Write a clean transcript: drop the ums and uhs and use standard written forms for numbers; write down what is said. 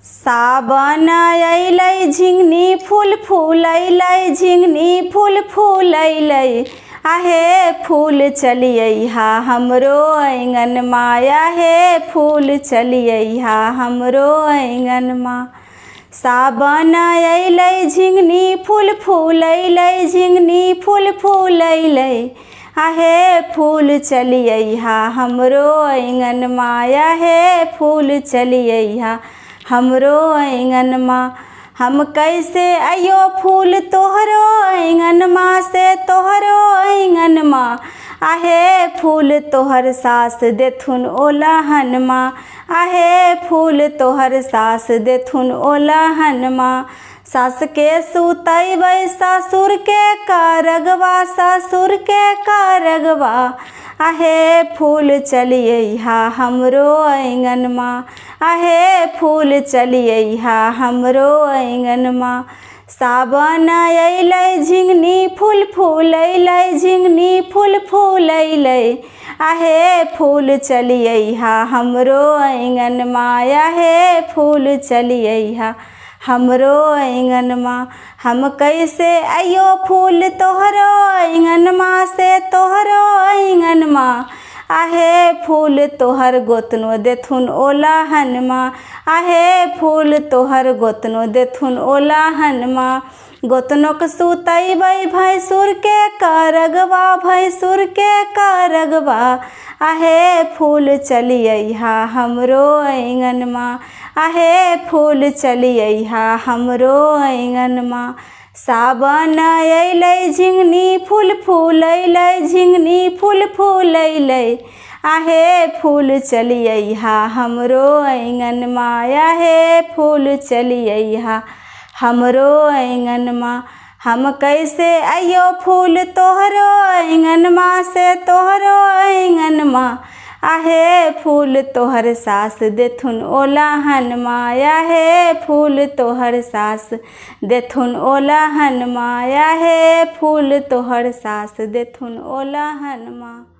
सावन अइलै झिंगनी फूल फूलैलै, झिंगनी फूल फूलैलै, आहे फूल चलियैहा हमरो आंगनमा, आहे फूल चलियैहा हमरो आंगनमा। सावन अइलै झिंगनी फूल फूलैलै, झिंगनी फूल फूलैलै, आहे फूल चलियैहा हमरो आंगनमा, आहे फूल चलियैहा हमरो आंगनमा। हम कैसे आइयो फूल तोहरो आंगनमा से, तोहरो आंगनमा, आहे फूल तोहर सास देथुन ओलहनमा, आहे फूल तोहर सास देथुन ओलहनमा। सास के सुतैबै ससुर के करगवा, ससुर के करगवा, आहे फूल चलियैहा हमरो आंगनमा, आहे फूल चलियैहा हमरो आंगनमा। सावन अइलै झिंगनी फूल फूलैलै, झिंगनी फूल फूलैलै, आहे फूल चलियैहा हमरो आंगनमा, आहे फूल चलियैहा हमरो आंगनमा। हम कैसे आइयो फूल तोहरो आंगनमा से, तोहरो आंगनमा, आहे फूल तोहर गोतनो देथुन ओलहनमा, आहे फूल तोहर गोतनो देथुन ओलहनमा। गोतनोक सुतैबै भैंसुर के करगवा, भैंसुर के करगवा, आहे फूल चलियैहा हमरो आंगनमा, आहे फूल चलियैहा हमरो आंगनमा। सावन अइलै झिंगनी फूल फूलैलै, झिंगनी फूल फूलैलै, आहे फूल चलियैहा हमरो आंगनमा, आहे फूल चलियैहा हमरो आंगनमा। हम कैसे आइयो फूल तोहरो आंगनमा से, तोहरो आंगनमा, आहे फूल तोहर सास देथुन ओलहनमा, आहे फूल तोहर सास देथुन ओलहनमा, आहे फूल तोहर सास देथुन ओलहनमा।